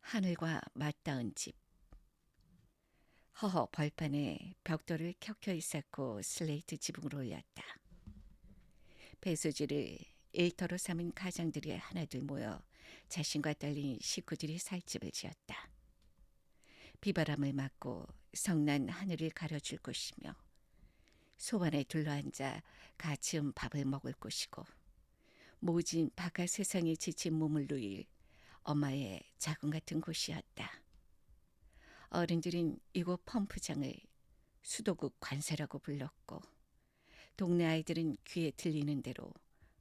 하늘과 맞닿은 집. 허허 벌판에 벽돌을 켜켜이 쌓고 슬레이트 지붕을 올렸다. 배수지를 일터로 삼은 가장들이 하나둘 모여 자신과 딸린 식구들이 살 집을 지었다. 비바람을 맞고 성난 하늘을 가려줄 곳이며 소반에 둘러앉아 가치운 밥을 먹을 곳이고 모진 바깥 세상에 지친 몸을 누일 엄마의 자궁 같은 곳이었다. 어른들은 이곳 펌프장을 수도국 관사라고 불렀고 동네 아이들은 귀에 들리는 대로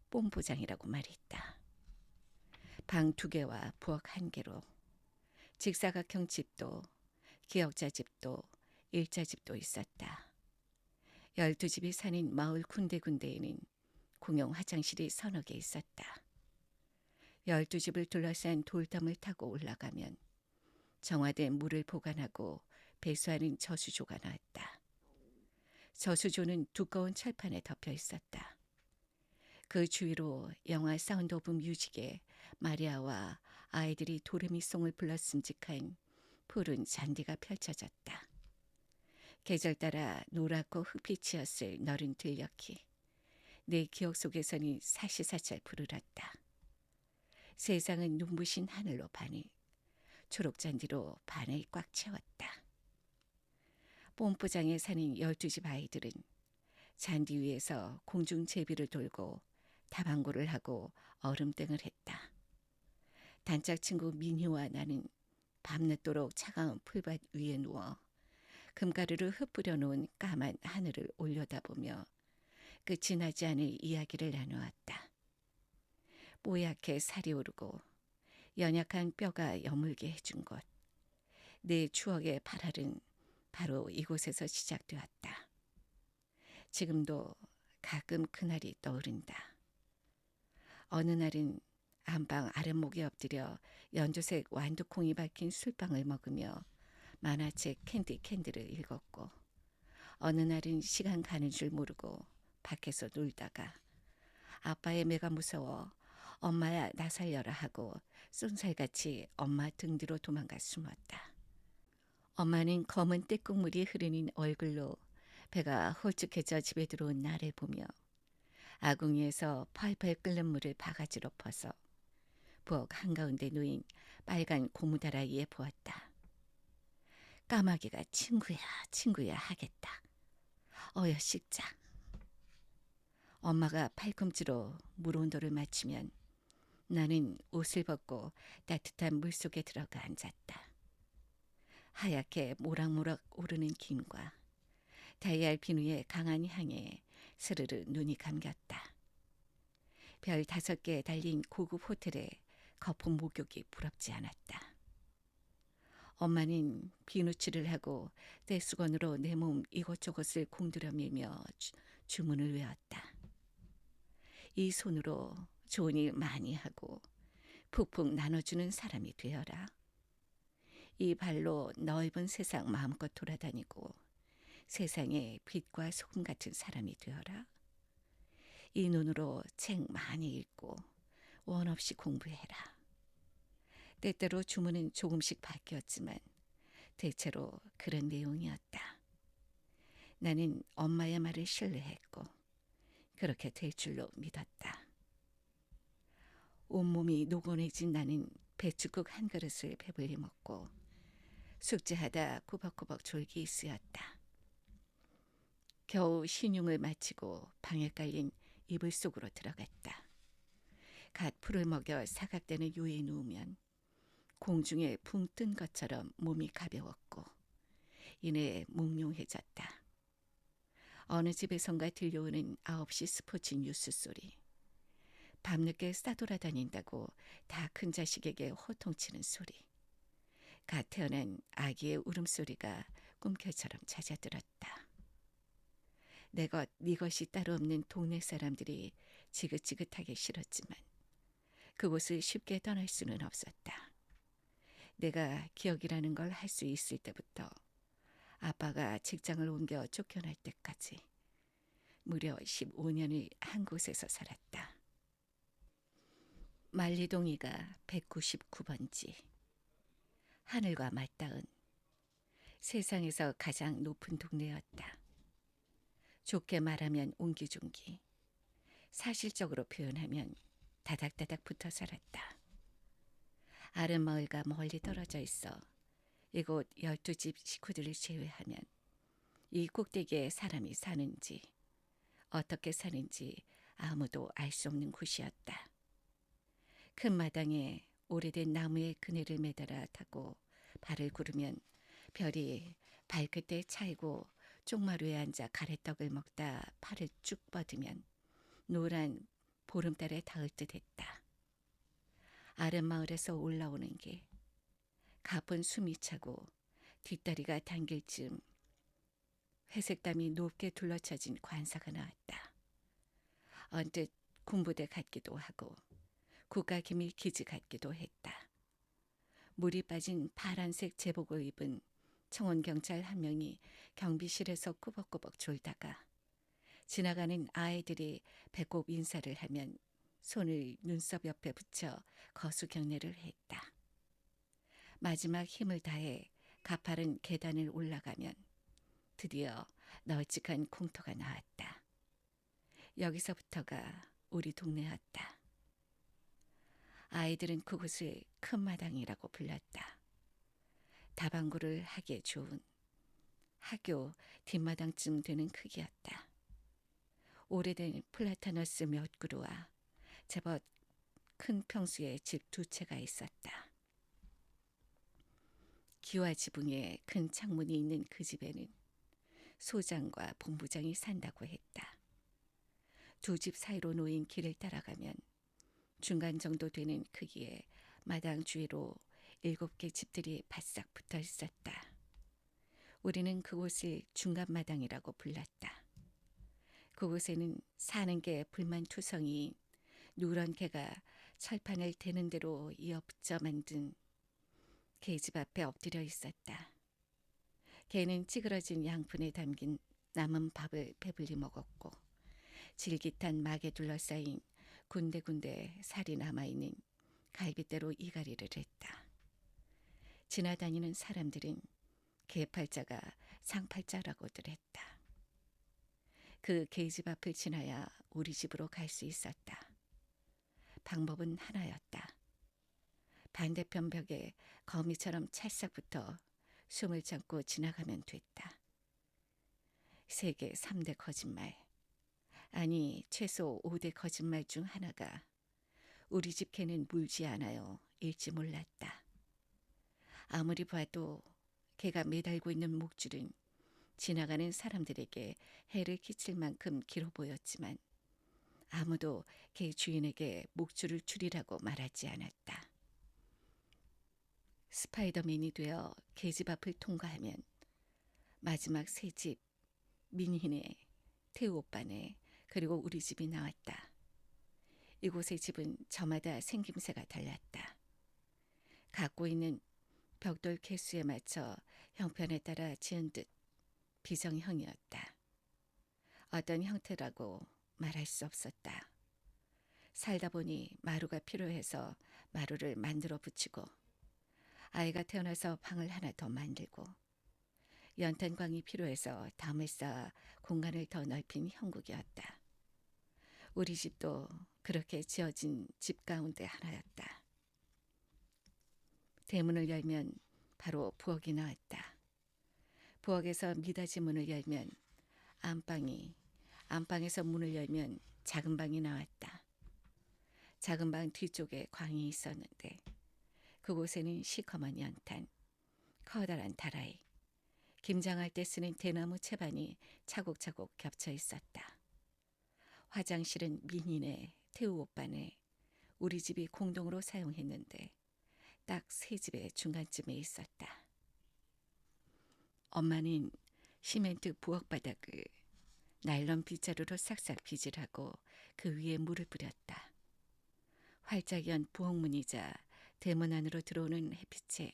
뽐포장이라고 말했다. 방 2개와 부엌 1개로 직사각형 집도 기역자 집도 일자 집도 있었다. 12집이 사는 마을 군데군데에는 공용 화장실이 서너 개 있었다. 12집을 둘러싼 돌담을 타고 올라가면 정화된 물을 보관하고 배수하는 저수조가 나왔다. 저수조는 두꺼운 철판에 덮여 있었다. 그 주위로 영화 사운드 오브 뮤직의 마리아와 아이들이 도레미송을 불렀음직한 푸른 잔디가 펼쳐졌다. 계절 따라 노랗고 흙빛이었을 너른 들녘이 내 기억 속에서는 사시사철 푸르렀다. 세상은 눈부신 하늘로 반을, 초록잔디로 반을 꽉 채웠다. 뽐뿌장에 사는 12집 아이들은 잔디 위에서 공중제비를 돌고 다방구를 하고 얼음땡을 했다. 단짝 친구 민희와 나는 밤늦도록 차가운 풀밭 위에 누워 금가루를 흩뿌려 놓은 까만 하늘을 올려다보며 끝이 나지 않을 이야기를 나누었다. 뽀얗게 살이 오르고 연약한 뼈가 여물게 해준 곳. 내 추억의 발활은 바로 이곳에서 시작되었다. 지금도 가끔 그날이 떠오른다. 어느 날은 안방 아랫목에 엎드려 연두색 완두콩이 박힌 술빵을 먹으며 만화책 캔디를 읽었고 어느 날은 시간 가는 줄 모르고 밖에서 놀다가 아빠의 매가 무서워 엄마야 나 살려라 하고 쏜살같이 엄마 등 뒤로 도망가 숨었다. 엄마는 검은 떼국물이 흐르는 얼굴로 배가 홀쭉해져 집에 들어온 나를 보며 아궁이에서 팔팔 끓는 물을 바가지로 퍼서 부엌 한가운데 놓인 빨간 고무다라이에 부었다. 까마귀가 친구야 하겠다. 어여 씻자. 엄마가 팔꿈치로 물 온도를 맞추면 나는 옷을 벗고 따뜻한 물속에 들어가 앉았다. 하얗게 모락모락 오르는 김과 달걀 비누의 강한 향에 스르르 눈이 감겼다. 별 5개 달린 고급 호텔에 거품 목욕이 부럽지 않았다. 엄마는 비누칠을 하고 떼수건으로 내 몸 이곳저곳을 공들여 밀며 주문을 외웠다. 이 손으로 좋은 일 많이 하고 푹푹 나눠주는 사람이 되어라. 이 발로 넓은 세상 마음껏 돌아다니고 세상에 빛과 소금 같은 사람이 되어라. 이 눈으로 책 많이 읽고 원 없이 공부해라. 때때로 주문은 조금씩 바뀌었지만 대체로 그런 내용이었다. 나는 엄마의 말을 신뢰했고 그렇게 될 줄로 믿었다. 온몸이 노곤해진 나는 배춧국 한 그릇을 배불리 먹고 숙제하다 꾸벅꾸벅 졸기 쓰였다. 겨우 신용을 마치고 방에 깔린 이불 속으로 들어갔다. 갓 풀을 먹여 사각대는 요에 누우면 공중에 붕 뜬 것처럼 몸이 가벼웠고 이내 몽롱해졌다. 어느 집에선가 들려오는 9시 스포츠 뉴스 소리. 밤늦게 싸돌아다닌다고 다 큰 자식에게 호통치는 소리. 갓 태어난 아기의 울음소리가 꿈결처럼 잦아들었다. 내 것, 네 것이 따로 없는 동네 사람들이 지긋지긋하게 싫었지만 그곳을 쉽게 떠날 수는 없었다. 내가 기억이라는 걸 할 수 있을 때부터 아빠가 직장을 옮겨 쫓겨날 때까지 무려 15년을 한 곳에서 살았다. 만리동이가 199번지. 하늘과 맞닿은 세상에서 가장 높은 동네였다. 좋게 말하면 옹기종기, 사실적으로 표현하면 다닥다닥 붙어 살았다. 아랫마을과 멀리 떨어져 있어 이곳 12집 식구들을 제외하면 이 꼭대기에 사람이 사는지 어떻게 사는지 아무도 알 수 없는 곳이었다. 큰 마당에 오래된 나무의 그네를 매달아 타고 발을 구르면 별이 발끝에 차이고 쪽마루에 앉아 가래떡을 먹다 팔을 쭉 뻗으면 노란 보름달에 닿을 듯했다. 아랫마을에서 올라오는 게 가쁜 숨이 차고 뒷다리가 당길 즈음 회색땀이 높게 둘러쳐진 관사가 나왔다. 언뜻 군부대 같기도 하고 국가기밀 기지 같기도 했다. 물이 빠진 파란색 제복을 입은 청원 경찰 한 명이 경비실에서 꾸벅꾸벅 졸다가 지나가는 아이들이 배꼽 인사를 하면 손을 눈썹 옆에 붙여 거수 경례를 했다. 마지막 힘을 다해 가파른 계단을 올라가면 드디어 널찍한 공터가 나왔다. 여기서부터가 우리 동네였다. 아이들은 그곳을 큰 마당이라고 불렀다. 다방구를 하기에 좋은 학교 뒷마당쯤 되는 크기였다. 오래된 플라타너스 몇 그루와 제법 큰 평수의 집 2채가 있었다. 기와 지붕에 큰 창문이 있는 그 집에는 소장과 본부장이 산다고 했다. 2집 사이로 놓인 길을 따라가면 중간 정도 되는 크기의 마당 주위로 7개 집들이 바싹 붙어 있었다. 우리는 그곳을 중간마당이라고 불렀다. 그곳에는 사는 게 불만투성이인 누런 개가 철판을 대는 대로 이어붙여 만든 개집 앞에 엎드려 있었다. 개는 찌그러진 양푼에 담긴 남은 밥을 배불리 먹었고 질깃한 막에 둘러싸인 군데군데 살이 남아있는 갈빗대로 이갈이를 했다. 지나다니는 사람들은 개팔자가 상팔자라고들 했다. 그 개집 앞을 지나야 우리 집으로 갈 수 있었다. 방법은 하나였다. 반대편 벽에 거미처럼 찰싹 붙어 숨을 참고 지나가면 됐다. 세계 3대 거짓말, 아니 최소 5대 거짓말 중 하나가 우리 집 개는 물지 않아요 일지 몰랐다. 아무리 봐도 개가 매달고 있는 목줄은 지나가는 사람들에게 해를 끼칠 만큼 길어 보였지만 아무도 개 주인에게 목줄을 줄이라고 말하지 않았다. 스파이더맨이 되어 개집 앞을 통과하면 마지막 세 집, 민희네, 태우 오빠네, 그리고 우리 집이 나왔다. 이곳의 집은 저마다 생김새가 달랐다. 갖고 있는 벽돌 개수에 맞춰 형편에 따라 지은 듯 비정형이었다. 어떤 형태라고 말할 수 없었다. 살다 보니 마루가 필요해서 마루를 만들어 붙이고 아이가 태어나서 방을 하나 더 만들고 연탄광이 필요해서 담을 쌓아 공간을 더 넓힌 형국이었다. 우리 집도 그렇게 지어진 집 가운데 하나였다. 대문을 열면 바로 부엌이 나왔다. 부엌에서 미닫이 문을 열면 안방이, 안방에서 문을 열면 작은 방이 나왔다. 작은 방 뒤쪽에 광이 있었는데 그곳에는 시커먼 연탄, 커다란 다라이, 김장할 때 쓰는 대나무 채반이 차곡차곡 겹쳐 있었다. 화장실은 민희네, 태우 오빠네, 우리 집이 공동으로 사용했는데 딱 세 집의 중간쯤에 있었다. 엄마는 시멘트 부엌 바닥을 나일론 빗자루로 싹싹 빗질하고 그 위에 물을 뿌렸다. 활짝 연 부엌문이자 대문 안으로 들어오는 햇빛에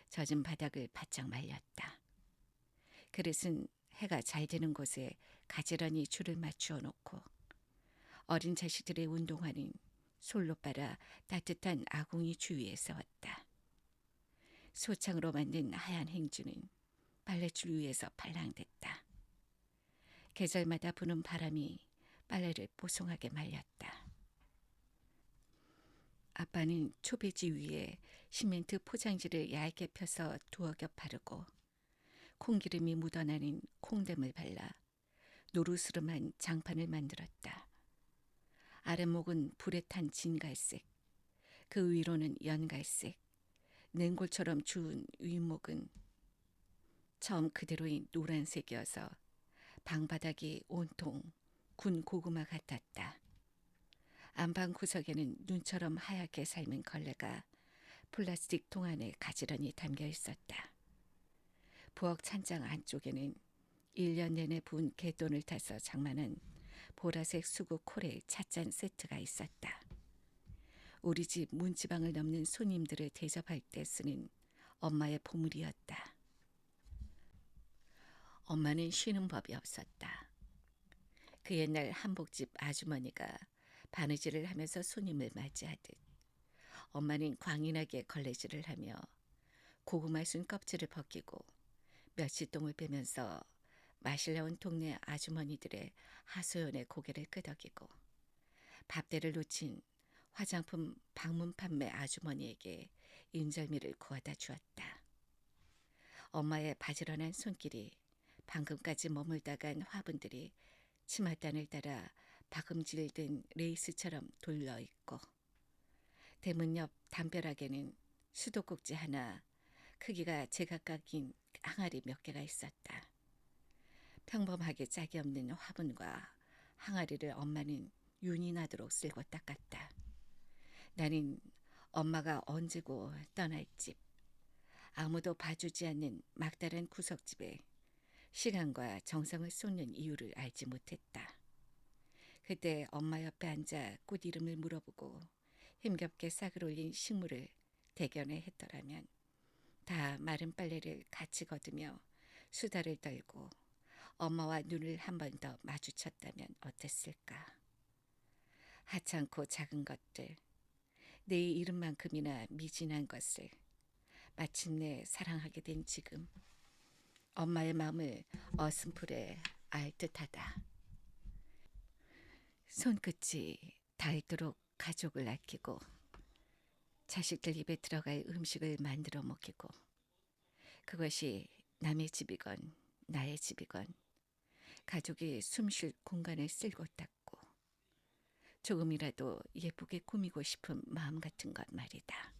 젖은 바닥을 바짝 말렸다. 그릇은 해가 잘 드는 곳에 가지런히 줄을 맞추어 놓고 어린 자식들의 운동화는 솔로 빨아 따뜻한 아궁이 주위에 세웠다. 소창으로 만든 하얀 행주는 빨래줄 위에서 발랑댔다. 계절마다 부는 바람이 빨래를 뽀송하게 말렸다. 아빠는 초배지 위에 시멘트 포장지를 얇게 펴서 두어 겹 바르고 콩기름이 묻어나는 콩댐을 발라 노르스름한 장판을 만들었다. 아랫목은 불에 탄 진갈색, 그 위로는 연갈색, 냉골처럼 주운 윗목은 처음 그대로인 노란색이어서 방바닥이 온통 군 고구마 같았다. 안방 구석에는 눈처럼 하얗게 삶은 걸레가 플라스틱 통 안에 가지런히 담겨 있었다. 부엌 찬장 안쪽에는 1년 내내 부은 갯돈을 타서 장만한 보라색 수국 콜의 찻잔 세트가 있었다. 우리 집 문지방을 넘는 손님들을 대접할 때 쓰는 엄마의 보물이었다. 엄마는 쉬는 법이 없었다. 그 옛날 한복집 아주머니가 바느질을 하면서 손님을 맞이하듯 엄마는 광인하게 걸레질을 하며 고구마 순 껍질을 벗기고 멸치똥을 빼면서 마실려온 동네 아주머니들의 하소연에 고개를 끄덕이고 밥대를 놓친 화장품 방문 판매 아주머니에게 인절미를 구워다 주었다. 엄마의 바지런한 손길이 방금까지 머물다 간 화분들이 치맛단을 따라 박음질된 레이스처럼 돌려있고 대문 옆 담벼락에는 수도꼭지 하나, 크기가 제각각인 항아리 몇 개가 있었다. 평범하게 짝이 없는 화분과 항아리를 엄마는 윤이 나도록 쓸고 닦았다. 나는 엄마가 언제고 떠날 집, 아무도 봐주지 않는 막다른 구석집에 시간과 정성을 쏟는 이유를 알지 못했다. 그때 엄마 옆에 앉아 꽃 이름을 물어보고 힘겹게 싹을 올린 식물을 대견해 했더라면 다 마른 빨래를 같이 걷으며 수다를 떨고 엄마와 눈을 한 번 더 마주쳤다면 어땠을까. 하찮고 작은 것들, 내 이름만큼이나 미진한 것을 마침내 사랑하게 된 지금 엄마의 마음을 어슴풀에 알 듯하다. 손끝이 닳도록 가족을 아끼고 자식들 입에 들어갈 음식을 만들어 먹이고 그것이 남의 집이건 나의 집이건 가족이 숨쉴 공간을 쓸고 닦고 조금이라도 예쁘게 꾸미고 싶은 마음 같은 것 말이다.